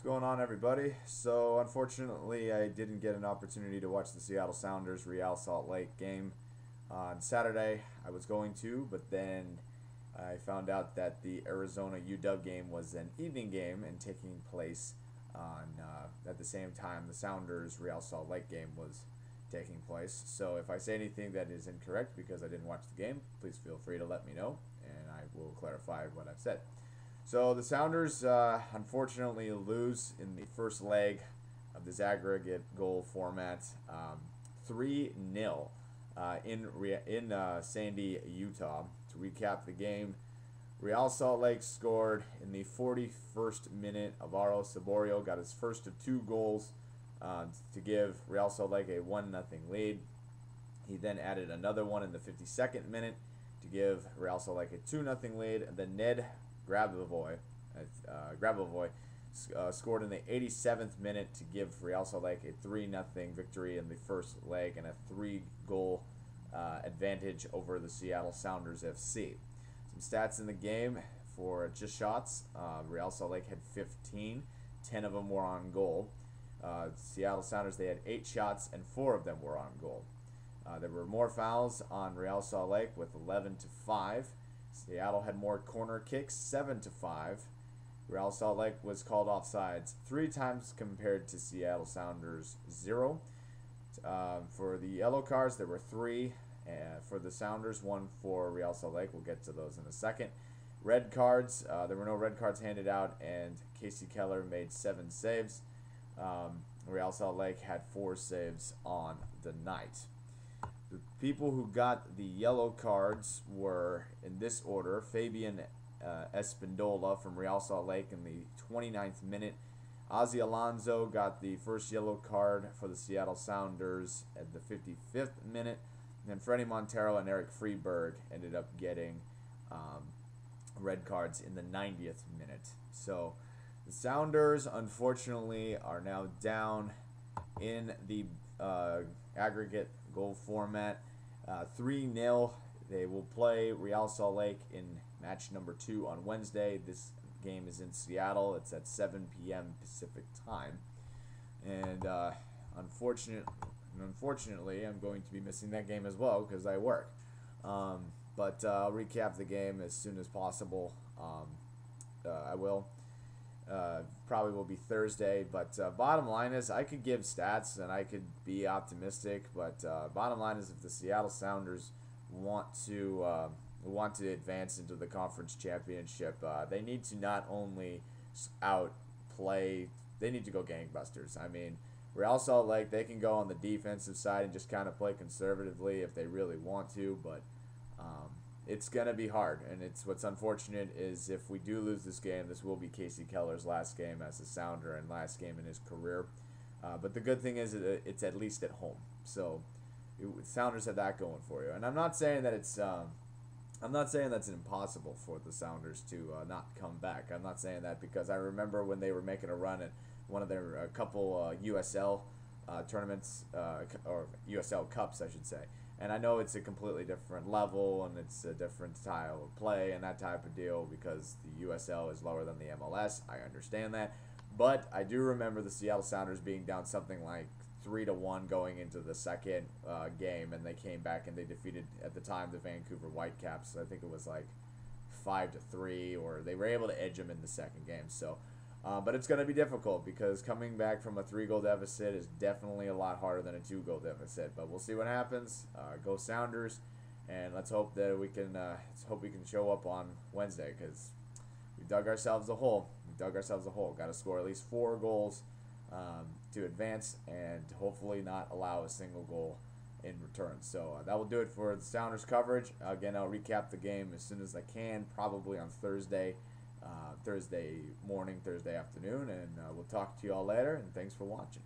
Going on, everybody? So unfortunately I didn't get an opportunity to watch the Seattle Sounders Real Salt Lake game on Saturday. I was going to, but then I found out that the Arizona UW game was an evening game and taking place on at the same time the Sounders Real Salt Lake game was taking place. So if I say anything that is incorrect because I didn't watch the game, please feel free to let me know and I will clarify what I've said. So the Sounders unfortunately lose in the first leg of this aggregate goal format, 3-0 in Sandy, Utah. To recap the game, Real Salt Lake scored in the 41st minute. Alvaro Saborio got his first of two goals to give Real Salt Lake a 1-0 lead. He then added another one in the 52nd minute to give Real Salt Lake a 2-0 lead, and then Ned Grabavoy scored in the 87th minute to give Real Salt Lake a 3-0 victory in the first leg and a 3-goal advantage over the Seattle Sounders FC. Some stats in the game for just shots. Real Salt Lake had 15. 10 of them were on goal. Seattle Sounders, they had 8 shots and 4 of them were on goal. There were more fouls on Real Salt Lake with 11-5. Seattle had more corner kicks, 7-5. Real Salt Lake was called offsides 3 times compared to Seattle Sounders 0. For the yellow cards, there were 3 for the Sounders, 1 for Real Salt Lake. We'll get to those in a second. Red cards, there were no red cards handed out, and Casey Keller made 7 saves. Real Salt Lake had 4 saves on the night. The people who got the yellow cards were, in this order, Fabian Espindola from Real Salt Lake in the 29th minute. Ozzy Alonso got the first yellow card for the Seattle Sounders at the 55th minute. And then Freddie Montero and Eric Freeberg ended up getting red cards in the 90th minute. So the Sounders, unfortunately, are now down in the aggregate goal format, 3-0. They will play Real Salt Lake in match number 2 on Wednesday. This game is in Seattle. It's at 7 p.m. Pacific time, and unfortunately, I'm going to be missing that game as well because I work. But I'll recap the game as soon as possible. I will. Probably will be Thursday, but bottom line is I could give stats and I could be optimistic, but bottom line is if the Seattle Sounders want to advance into the conference championship, they need to not only outplay, they need to go gangbusters. I mean, Real Salt Lake, they can go on the defensive side and just kind of play conservatively if they really want to, but it's going to be hard, and what's unfortunate is if we do lose this game, this will be Casey Keller's last game as a Sounder and last game in his career. But the good thing is it's at least at home, so Sounders have that going for you. And I'm not saying that it's impossible for the Sounders to not come back. I'm not saying that because I remember when they were making a run at one of their couple USL tournaments or USL Cups, I should say. And I know it's a completely different level and it's a different style of play and that type of deal because the USL is lower than the MLS. I understand that. But I do remember the Seattle Sounders being down something like 3-1 going into the second game, and they came back and they defeated, at the time, the Vancouver Whitecaps. I think it was like 5-3, or they were able to edge them in the second game. So, but it's going to be difficult because coming back from a 3-goal deficit is definitely a lot harder than a 2-goal deficit. But we'll see what happens. Go Sounders, and let's hope that we can show up on Wednesday because we dug ourselves a hole. Got to score at least 4 goals to advance and hopefully not allow a single goal in return. So that will do it for the Sounders coverage. Again, I'll recap the game as soon as I can, probably on Thursday morning, Thursday afternoon, and we'll talk to you all later, and thanks for watching.